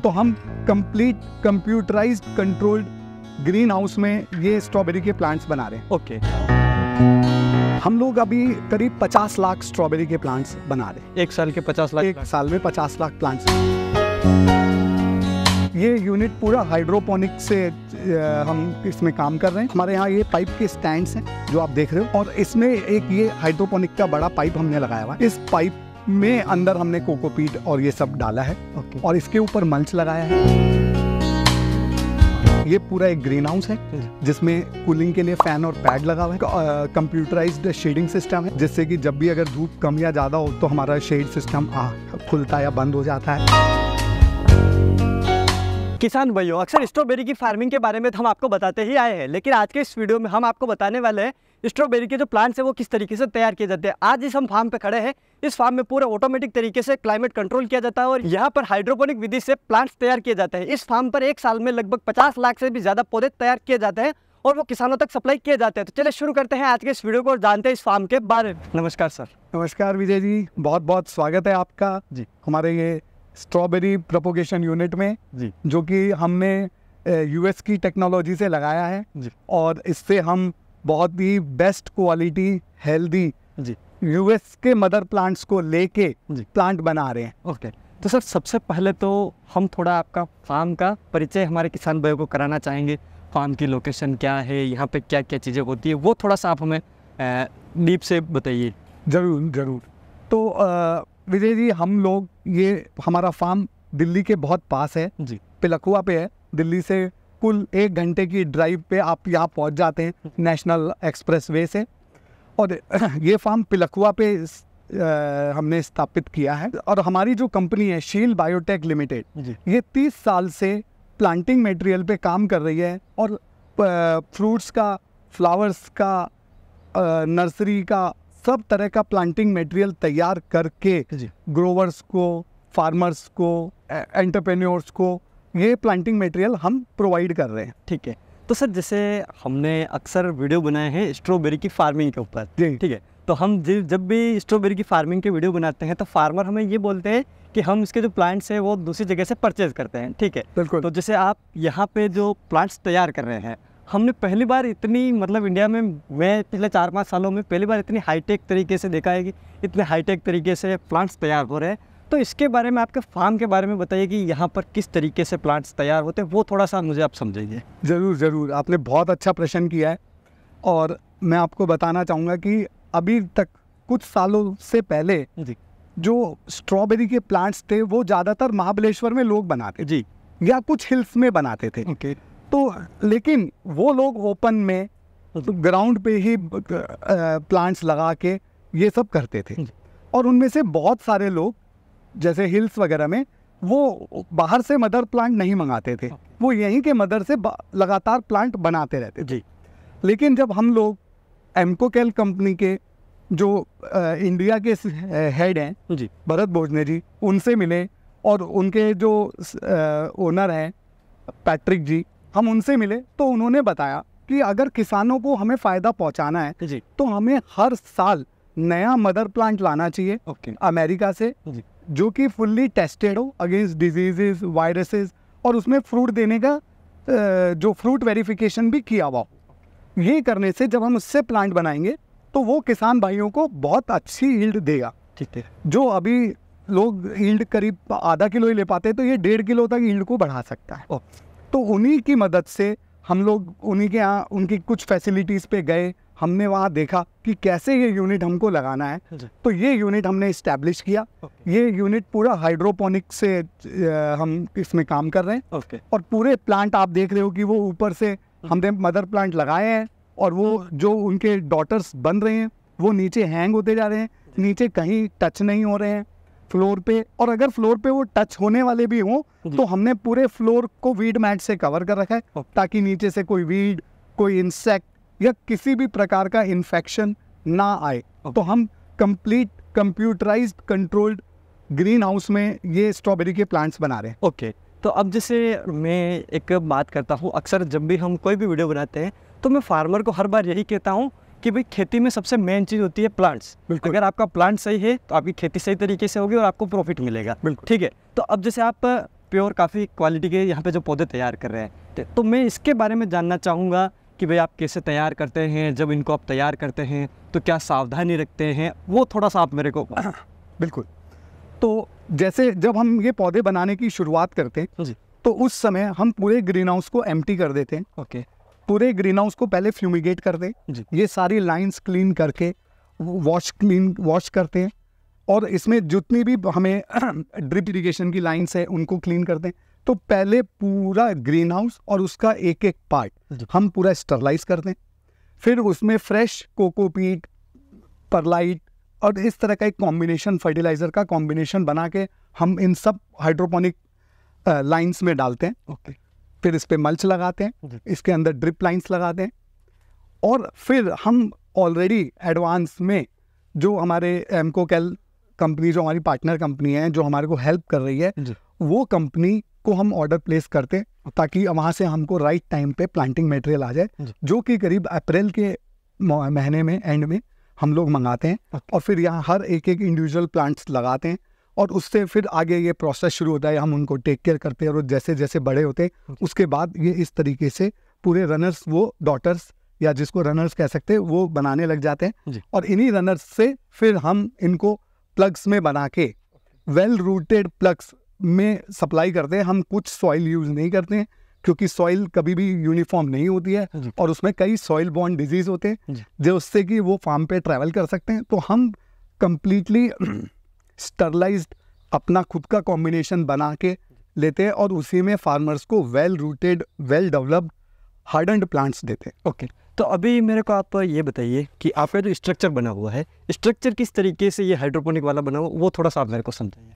तो हम complete computerised controlled green house में ये स्ट्रॉबेरी के प्लांट्स बना रहे हैं। ओके। हम लोग अभी करीब 50 लाख स्ट्रॉबेरी के प्लांट्स बना रहे हैं। एक साल के 50 लाख? एक साल में 50 लाख प्लांट्स। ये यूनिट पूरा हाइड्रोपोनिक से हम इसमें काम कर रहे हैं। हमारे यहाँ ये पाइप के स्टैंड्स हैं जो आप देख रहे हो, और इसमें एक ये हाइड्रोपोनिक का बड़ा पाइप हमने लगाया हुआ है। इस पाइप में अंदर हमने कोकोपीट और ये सब डाला है। और इसके ऊपर मल्च लगाया है। ये पूरा एक ग्रीन हाउस है जिसमें कूलिंग के लिए फैन और पैड लगा हुआ है। कंप्यूटराइज्ड शेडिंग सिस्टम है, जिससे कि जब भी अगर धूप कम या ज़्यादा हो तो हमारा शेड सिस्टम खुलता या बंद हो जाता है। किसान भाइयों, अक्सर स्ट्रॉबेरी की फार्मिंग के बारे में तो हम आपको बताते ही आए हैं, लेकिन आज के इस वीडियो में हम आपको बताने वाले हैं स्ट्रॉबेरी के जो प्लांट्स है वो किस तरीके से तैयार किए जाते हैं। आज इस हम फार्म पे खड़े हैं। इस फार्म में पूरा ऑटोमेटिक तरीके से क्लाइमेट कंट्रोल किया जाता है और यहाँ पर हाइड्रोपोनिक विधि से प्लांट्स तैयार किए जाते हैं। इस फार्म पर एक साल में लगभग 50 लाख से भी ज़्यादा पौधे तैयार किए जाते हैं और वो किसानों तक सप्लाई किए जाते हैं। तो चलिए शुरू करते हैं आज के इस वीडियो को और जानते हैं इस फार्म के बारे में। नमस्कार सर। नमस्कार विजय जी, बहुत बहुत स्वागत है आपका जी हमारे ये स्ट्रॉबेरी प्रोपोगेशन यूनिट में जी, जो कि हमने यूएस की टेक्नोलॉजी से लगाया है जी। और इससे हम बहुत ही बेस्ट क्वालिटी हेल्दी जी यूएस के मदर प्लांट्स को लेके प्लांट बना रहे हैं। ओके, तो सर सबसे पहले तो हम थोड़ा आपका फार्म का परिचय हमारे किसान भाइयों को कराना चाहेंगे। फार्म की लोकेशन क्या है, यहाँ पे क्या क्या चीज़ें होती है, वो थोड़ा सा आप हमें डीप से बताइए। ज़रूर ज़रूर। तो विजय जी, हम लोग ये हमारा फार्म दिल्ली के बहुत पास है जी, पिलखुआ पे है। दिल्ली से कुल 1 घंटे की ड्राइव पे आप यहाँ पहुँच जाते हैं नेशनल एक्सप्रेसवे से। और ये फार्म पिलखुआ पे हमने स्थापित किया है। और हमारी जो कंपनी है शील बायोटेक लिमिटेड, ये 30 साल से प्लांटिंग मटेरियल पे काम कर रही है और फ्रूट्स का, फ्लावर्स का, नर्सरी का, सब तरह का प्लांटिंग मटेरियल तैयार करके ग्रोवर्स को, फार्मर्स को, एंटरप्रेन्योर्स को ये प्लांटिंग मटेरियल हम प्रोवाइड कर रहे हैं। ठीक है, तो सर जैसे हमने अक्सर वीडियो बनाए हैं स्ट्रॉबेरी की फार्मिंग के ऊपर, ठीक है, तो हम जब भी स्ट्रॉबेरी की फार्मिंग के वीडियो बनाते हैं तो फार्मर हमें ये बोलते हैं कि हम इसके जो प्लांट्स हैं वो दूसरी जगह से परचेज करते हैं। ठीक है, बिल्कुल। तो जैसे आप यहाँ पे जो प्लांट्स तैयार कर रहे हैं, हमने पहली बार इतनी, मतलब इंडिया में मैं पिछले 4-5 सालों में पहली बार इतनी हाईटेक तरीके से देखा है कि इतने हाईटेक तरीके से प्लांट्स तैयार हो रहे हैं। तो इसके बारे में, आपके फार्म के बारे में बताइए कि यहाँ पर किस तरीके से प्लांट्स तैयार होते हैं, वो थोड़ा सा मुझे आप समझाइए। ज़रूर ज़रूर, आपने बहुत अच्छा प्रश्न किया है। और मैं आपको बताना चाहूँगा कि अभी तक कुछ सालों से पहले जी जो स्ट्रॉबेरी के प्लांट्स थे वो ज़्यादातर महाबलेश्वर में लोग बनाते जी, या कुछ हिल्स में बनाते थे। ओके, तो लेकिन वो लोग ओपन में ग्राउंड पे ही प्लांट्स लगा के ये सब करते थे। और उनमें से बहुत सारे लोग जैसे हिल्स वगैरह में वो बाहर से मदर प्लांट नहीं मंगाते थे, वो यहीं के मदर से लगातार प्लांट बनाते रहते जी। लेकिन जब हम लोग एमकोकेल कंपनी के जो इंडिया के हेड हैं जी, भरत भोजने जी, उनसे मिले और उनके जो ओनर हैं पैट्रिक जी, हम उनसे मिले तो उन्होंने बताया कि अगर किसानों को हमें फ़ायदा पहुंचाना है जी, तो हमें हर साल नया मदर प्लांट लाना चाहिए अमेरिका से जी, जो कि फुल्ली टेस्टेड हो अगेंस्ट डिजीजेस, वायरसेस, और उसमें फ्रूट देने का जो फ्रूट वेरिफिकेशन भी किया हुआ हो। ये करने से जब हम उससे प्लांट बनाएंगे तो वो किसान भाइयों को बहुत अच्छी यील्ड देगा। ठीक है, जो अभी लोग यील्ड करीब आधा किलो ही ले पाते हैं, तो ये 1.5 किलो तक यील्ड को बढ़ा सकता है। तो उन्हीं की मदद से हम लोग उन्हीं के यहाँ उनकी कुछ फैसिलिटीज़ पे गए, हमने वहाँ देखा कि कैसे ये यूनिट हमको लगाना है। तो ये यूनिट हमने इस्टेब्लिश किया। ये यूनिट पूरा हाइड्रोपोनिक से हम इसमें काम कर रहे हैं। और पूरे प्लांट आप देख रहे हो कि वो ऊपर से हमने मदर प्लांट लगाए हैं और वो जो उनके डॉटर्स बन रहे हैं वो नीचे हैंग होते जा रहे हैं, नीचे कहीं टच नहीं हो रहे हैं फ्लोर पे। और अगर फ्लोर पे वो टच होने वाले भी हों तो हमने पूरे फ्लोर को वीड मैट से कवर कर रखा है, ताकि नीचे से कोई वीड, कोई इंसेक्ट या किसी भी प्रकार का इन्फेक्शन ना आए। तो हम complete computerised controlled green house में ये स्ट्रॉबेरी के प्लांट्स बना रहे हैं। ओके, तो अब जैसे मैं एक बात करता हूँ, अक्सर जब भी हम कोई भी वीडियो बनाते हैं तो मैं फार्मर को हर बार यही कहता हूँ कि भाई खेती में सबसे मेन चीज़ होती है प्लांट्स। अगर आपका प्लांट सही है तो आपकी खेती सही तरीके से होगी और आपको प्रॉफिट मिलेगा। ठीक है, तो अब जैसे आप प्योर काफ़ी क्वालिटी के यहाँ पे जो पौधे तैयार कर रहे हैं। तो मैं इसके बारे में जानना चाहूँगा कि भाई आप कैसे तैयार करते हैं, जब इनको आप तैयार करते हैं तो क्या सावधानी रखते हैं, वो थोड़ा सा आप मेरे को। बिल्कुल। तो जैसे जब हम ये पौधे बनाने की शुरुआत करते हैं जी, तो उस समय हम पूरे ग्रीन हाउस को एम्प्टी कर देते हैं। ओके, पूरे ग्रीन हाउस को पहले फ्यूमिगेट कर दें, ये सारी लाइंस क्लीन करके वॉश करते हैं, और इसमें जितनी भी हमें ड्रिप इरिगेशन की लाइंस है उनको क्लीन करते हैं। तो पहले पूरा ग्रीन हाउस और उसका एक एक पार्ट हम पूरा स्टरलाइज करते हैं, फिर उसमें फ्रेश कोकोपीट, परलाइट और इस तरह का एक कॉम्बिनेशन, फर्टिलाइज़र का कॉम्बिनेशन बना के हम इन सब हाइड्रोपोनिक लाइंस में डालते हैं। ओके, फिर इस पे मल्च लगाते हैं, इसके अंदर ड्रिप लाइंस लगाते हैं, और फिर हम ऑलरेडी एडवांस में जो हमारे एमकोकेल कंपनी, जो हमारी पार्टनर कंपनी है, जो हमारे को हेल्प कर रही है, वो कंपनी को हम ऑर्डर प्लेस करते हैं ताकि वहाँ से हमको राइट टाइम पे प्लांटिंग मटेरियल आ जाए, जो कि करीब अप्रैल के महीने में एंड में हम लोग मंगाते हैं। और फिर यहाँ हर एक एक इंडिविजुअल प्लांट्स लगाते हैं, और उससे फिर आगे ये प्रोसेस शुरू होता है, हम उनको टेक केयर करते हैं, और जैसे जैसे बड़े होते हैं उसके बाद ये इस तरीके से पूरे रनर्स, वो डॉटर्स या जिसको रनर्स कह सकते हैं, वो बनाने लग जाते हैं। और इन्हीं रनर्स से फिर हम इनको प्लग्स में बना के वेल रूटेड प्लग्स में सप्लाई करते हैं। हम कुछ सॉइल यूज़ नहीं करते हैं क्योंकि सॉइल कभी भी यूनिफॉर्म नहीं होती है, और उसमें कई सॉइल बॉर्न डिजीज़ होते हैं जो उससे कि वो फार्म पे ट्रैवल कर सकते हैं। तो हम कंप्लीटली स्टरलाइज्ड अपना खुद का कॉम्बिनेशन बना के लेते हैं, और उसी में फार्मर्स को well rooted, well developed, hardened plants देते हैं। ओके, तो अभी मेरे को आप ये बताइए कि आपका जो स्ट्रक्चर बना हुआ है, स्ट्रक्चर किस तरीके से ये हाइड्रोपोनिक वाला बना हुआ, वो थोड़ा सा आप मेरे को समझाइए।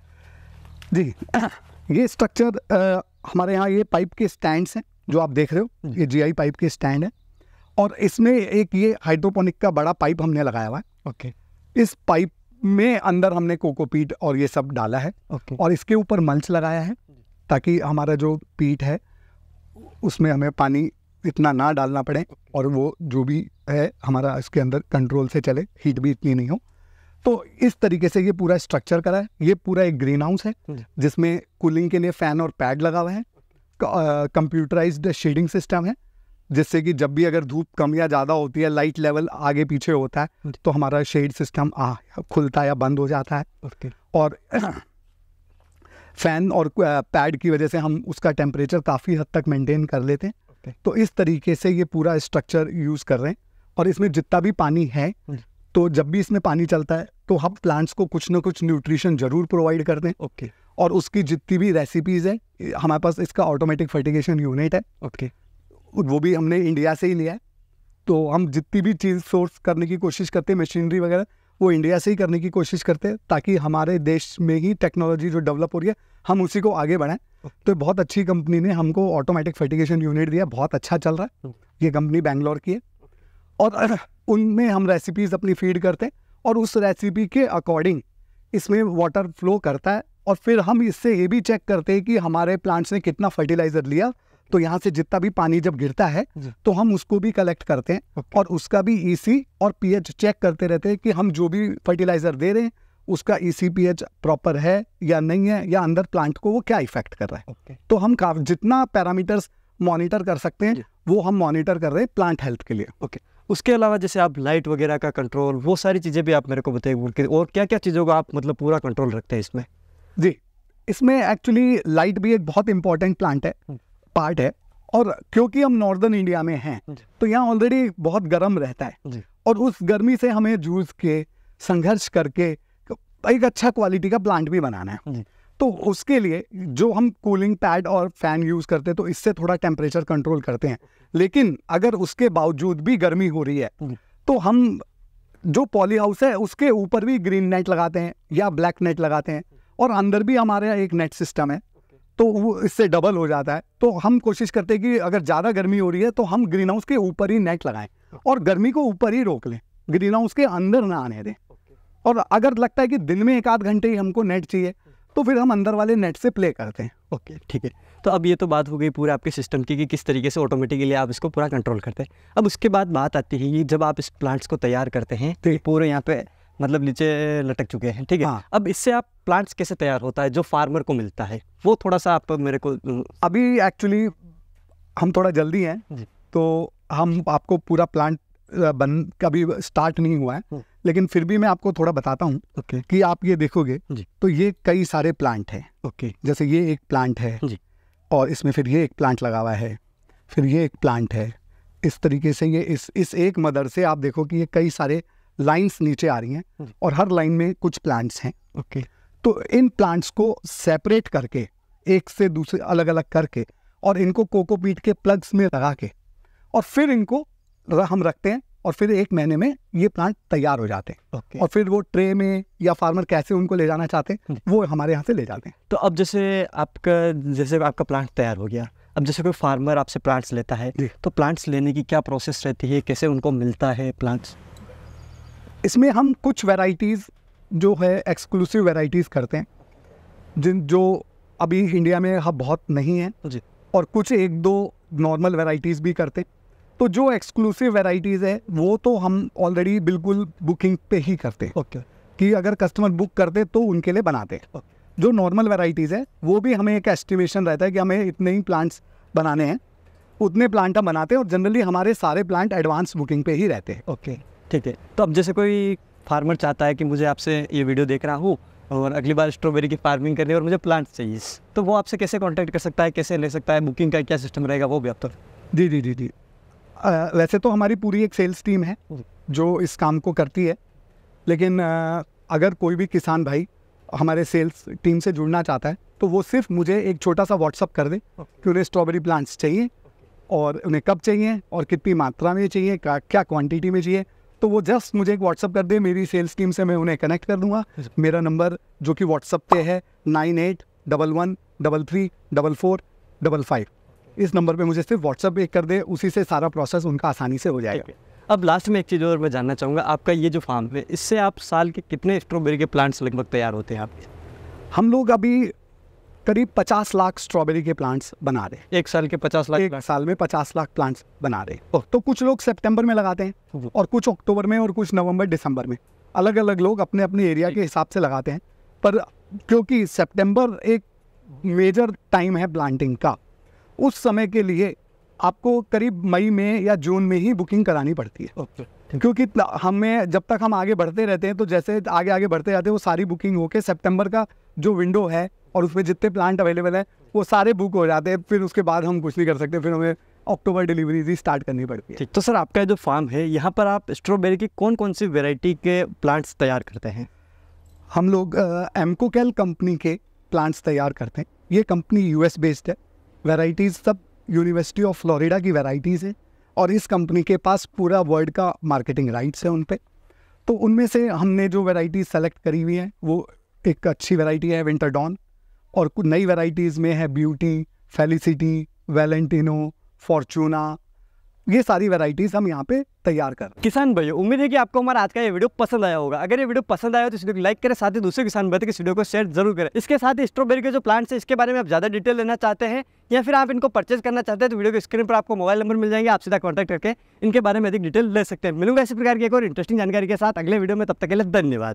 जी, ये स्ट्रक्चर हमारे यहाँ ये पाइप के स्टैंड्स हैं जो आप देख रहे हो, ये जीआई पाइप के स्टैंड है, और इसमें एक ये हाइड्रोपोनिक का बड़ा पाइप हमने लगाया हुआ है। ओके, इस पाइप में अंदर हमने कोकोपीट और ये सब डाला है। ओके, और इसके ऊपर मल्च लगाया है ताकि हमारा जो पीट है उसमें हमें पानी इतना ना डालना पड़े, और वो जो भी है हमारा इसके अंदर कंट्रोल से चले, हीट भी इतनी नहीं हो। तो इस तरीके से ये पूरा स्ट्रक्चर करा है। ये पूरा एक ग्रीन हाउस है जिसमें कूलिंग के लिए फ़ैन और पैड लगा हुआ है, कंप्यूटराइज्ड शेडिंग सिस्टम है, जिससे कि जब भी अगर धूप कम या ज़्यादा होती है, लाइट लेवल आगे पीछे होता है, तो हमारा शेड सिस्टम खुलता या बंद हो जाता है। और फ़ैन और पैड की वजह से हम उसका टेम्परेचर काफ़ी हद तक मेंटेन कर लेते हैं। तो इस तरीके से ये पूरा स्ट्रक्चर यूज़ कर रहे हैं, और इसमें जितना भी पानी है, तो जब भी इसमें पानी चलता है तो हम प्लांट्स को कुछ ना कुछ न्यूट्रिशन ज़रूर प्रोवाइड करते हैं। ओके, और उसकी जितनी भी रेसिपीज़ है, हमारे पास इसका ऑटोमेटिक फर्टिगेशन यूनिट है। ओके, वो भी हमने इंडिया से ही लिया है। तो हम जितनी भी चीज़ सोर्स करने की कोशिश करते हैं, मशीनरी वगैरह, वो इंडिया से ही करने की कोशिश करते हैं, ताकि हमारे देश में ही टेक्नोलॉजी जो डेवलप हो रही है हम उसी को आगे बढ़ाएं। तो बहुत अच्छी कंपनी ने हमको ऑटोमेटिक फर्टिगेशन यूनिट दिया, बहुत अच्छा चल रहा है। ये कंपनी बैंगलोर की है, और उनमें हम रेसिपीज़ अपनी फीड करते हैं, और उस रेसिपी के अकॉर्डिंग इसमें वाटर फ्लो करता है, और फिर हम इससे ये भी चेक करते हैं कि हमारे प्लांट्स ने कितना फर्टिलाइज़र लिया। तो यहाँ से जितना भी पानी जब गिरता है तो हम उसको भी कलेक्ट करते हैं, और उसका भी ईसी और पीएच चेक करते रहते हैं कि हम जो भी फर्टिलाइज़र दे रहे हैं उसका ईसी पीएच प्रॉपर है या नहीं है, या अंदर प्लांट को वो क्या इफेक्ट कर रहा है। तो हम जितना पैरामीटर्स मॉनिटर कर सकते हैं वो हम मॉनिटर कर रहे हैं प्लांट हेल्थ के लिए। ओके, उसके अलावा जैसे आप लाइट वगैरह का कंट्रोल, वो सारी चीज़ें भी आप मेरे को बताइए, और क्या क्या चीज़ों का आप मतलब पूरा कंट्रोल रखते हैं इसमें? जी, इसमें एक्चुअली लाइट भी एक बहुत इंपॉर्टेंट पार्ट है, और क्योंकि हम नॉर्दर्न इंडिया में हैं तो यहाँ ऑलरेडी बहुत गर्म रहता है, और उस गर्मी से हमें जूझ के, संघर्ष करके एक अच्छा क्वालिटी का प्लांट भी बनाना है। तो उसके लिए जो हम कूलिंग पैड और फैन यूज़ करते हैं, तो इससे थोड़ा टेम्परेचर कंट्रोल करते हैं। लेकिन अगर उसके बावजूद भी गर्मी हो रही है तो हम जो पॉली हाउस है उसके ऊपर भी ग्रीन नेट लगाते हैं या ब्लैक नेट लगाते हैं, और अंदर भी हमारे यहाँ एक नेट सिस्टम है, तो वो इससे डबल हो जाता है। तो हम कोशिश करते हैं कि अगर ज़्यादा गर्मी हो रही है तो हम ग्रीन हाउस के ऊपर ही नेट लगाएं, और गर्मी को ऊपर ही रोक लें, ग्रीन हाउस के अंदर ना आने दें। और अगर लगता है कि दिन में 1-8 घंटे ही हमको नेट चाहिए, तो फिर हम अंदर वाले नेट से प्ले करते हैं। ओके, ठीक है। तो अब ये तो बात हो गई पूरे आपके सिस्टम की कि किस तरीके से ऑटोमेटिकली आप इसको पूरा कंट्रोल करते हैं। अब उसके बाद बात आती है कि जब आप इस प्लांट्स को तैयार करते हैं तो पूरे यहाँ पे मतलब नीचे लटक चुके हैं, ठीक है। हाँ। अब इससे आप प्लांट्स कैसे तैयार होता है जो फार्मर को मिलता है, वो थोड़ा सा आप मेरे को। अभी एक्चुअली हम थोड़ा जल्दी हैं जी। तो हम आपको पूरा प्लांट कभी स्टार्ट नहीं हुआ है, लेकिन फिर भी मैं आपको थोड़ा बताता हूँ ओके कि आप ये देखोगे जी। तो ये कई सारे प्लांट हैं। ओके जैसे ये एक प्लांट है जी। और इसमें फिर ये एक प्लांट लगा हुआ है, फिर ये एक प्लांट है। इस तरीके से ये इस एक मदर से आप देखो कि ये कई सारे लाइंस नीचे आ रही हैं और हर लाइन में कुछ प्लांट्स हैं। ओके तो इन प्लांट्स को सेपरेट करके एक से दूसरे अलग अलग करके और इनको कोकोपीट के प्लग्स में लगा के और फिर इनको हम रखते हैं और फिर 1 महीने में ये प्लांट तैयार हो जाते हैं। ओके। और फिर वो ट्रे में या फार्मर कैसे उनको ले जाना चाहते हैं वो हमारे यहाँ से ले जाते हैं। तो अब जैसे आपका प्लांट तैयार हो गया, अब जैसे कोई फार्मर आपसे प्लांट्स लेता है तो प्लांट्स लेने की क्या प्रोसेस रहती है, कैसे उनको मिलता है प्लांट्स? इसमें हम कुछ वैरायटीज़ जो है एक्सक्लूसिव वैरायटीज़ करते हैं जो अभी इंडिया में अब बहुत नहीं है जी। और कुछ 1-2 नॉर्मल वैरायटीज़ भी करते हैं। तो जो एक्सक्लूसिव वैरायटीज़ है वो तो हम ऑलरेडी बिल्कुल बुकिंग पे ही करते हैं। ओके। कि अगर कस्टमर बुक करते तो उनके लिए बनाते हैं। जो नॉर्मल वैरायटीज़ है वो भी हमें एक एस्टिमेशन रहता है कि हमें इतने ही प्लांट्स बनाने हैं, उतने प्लांट हम बनाते हैं और जनरली हमारे सारे प्लांट एडवांस बुकिंग पे ही रहते हैं। ओके ठीक है। तो अब जैसे कोई फार्मर चाहता है कि मुझे आपसे ये वीडियो देख रहा हूँ और अगली बार स्ट्रॉबेरी की फार्मिंग करनी है और मुझे प्लांट्स चाहिए, तो वो आपसे कैसे कांटेक्ट कर सकता है, कैसे ले सकता है, बुकिंग का क्या सिस्टम रहेगा वो भी आप तो? जी जी जी जी वैसे तो हमारी पूरी एक सेल्स टीम है जो इस काम को करती है, लेकिन अगर कोई भी किसान भाई हमारे सेल्स टीम से जुड़ना चाहता है तो वो सिर्फ मुझे एक छोटा सा व्हाट्सअप कर दे कि उन्हें स्ट्रॉबेरी प्लांट्स चाहिए और उन्हें कब चाहिए और कितनी मात्रा में चाहिए, क्या क्वांटिटी में चाहिए, तो वो जस्ट मुझे एक व्हाट्सअप कर दे, मेरी सेल्स टीम से मैं उन्हें कनेक्ट कर दूंगा। मेरा नंबर जो कि व्हाट्सअप पे है 9811334455, इस नंबर पे मुझे सिर्फ व्हाट्सअप एक कर दे, उसी से सारा प्रोसेस उनका आसानी से हो जाएगा। अब लास्ट में एक चीज़ और मैं जानना चाहूँगा, आपका ये जो फार्म है इससे आप साल के कितने स्ट्रॉबेरी के प्लांट्स लगभग तैयार होते हैं आपके? हम लोग अभी करीब 50 लाख स्ट्रॉबेरी के प्लांट्स बना रहे हैं। एक साल के 50 लाख? एक साल में 50 लाख प्लांट्स बना रहे हैं। तो कुछ लोग सितंबर में लगाते हैं और कुछ अक्टूबर में और कुछ नवंबर दिसंबर में, अलग अलग लोग अपने अपने एरिया के हिसाब से लगाते हैं। पर क्योंकि सितंबर एक मेजर टाइम है प्लांटिंग का, उस समय के लिए आपको करीब मई में या जून में ही बुकिंग करानी पड़ती है। क्योंकि हमें जब तक हम आगे बढ़ते रहते हैं तो जैसे आगे आगे बढ़ते जाते हैं वो सारी बुकिंग होके सितंबर का जो विंडो है और उसमें जितने प्लांट अवेलेबल है वो सारे बुक हो जाते हैं। फिर उसके बाद हम कुछ नहीं कर सकते, फिर हमें अक्टूबर डिलीवरीज ही स्टार्ट करनी पड़ती है। ठीक, तो सर आपका जो फार्म है यहाँ पर आप स्ट्रॉबेरी की कौन कौन सी वेराइटी के प्लांट्स तैयार करते हैं? हम लोग एमकोकेल कंपनी के प्लांट्स तैयार करते हैं। ये कंपनी यूएस बेस्ड है, वेराइटीज़ सब यूनिवर्सिटी ऑफ फ्लोरिडा की वेराइटीज़ है और इस कंपनी के पास पूरा वर्ल्ड का मार्केटिंग राइट्स है उन पे। तो उनमें से हमने जो वैरायटी सेलेक्ट करी हुई है वो एक अच्छी वैरायटी है विंटर डॉन, और कुछ नई वैरायटीज़ में है ब्यूटी, फेलिसिटी, वैलेंटिनो, फॉर्चूना, ये सारी वैरायटीज़ हम यहाँ पे तैयार कर रहे हैं। किसान भाइयों, उम्मीद है कि आपको हमारा आज का ये वीडियो पसंद आया होगा। अगर ये वीडियो पसंद आया तो इस वीडियो को लाइक करें, साथ ही दूसरे किसान भाई के इस वीडियो को शेयर जरूर करें। इसके साथ ही स्ट्रॉबेरी के जो प्लांट्स है इसके बारे में आप ज़्यादा डिटेल लेना चाहते हैं या फिर आप इनको परचेज करना चाहते हैं तो वीडियो के स्क्रीन पर आपको मोबाइल नंबर मिल जाएंगे, आप सीधा कॉन्टैक्ट करके इनके बारे में अधिक डिटेल ले सकते हैं। मिलूंगा इसी प्रकार की एक और इंटरेस्टिंग जानकारी के साथ अगले वीडियो में, तब तक के लिए धन्यवाद।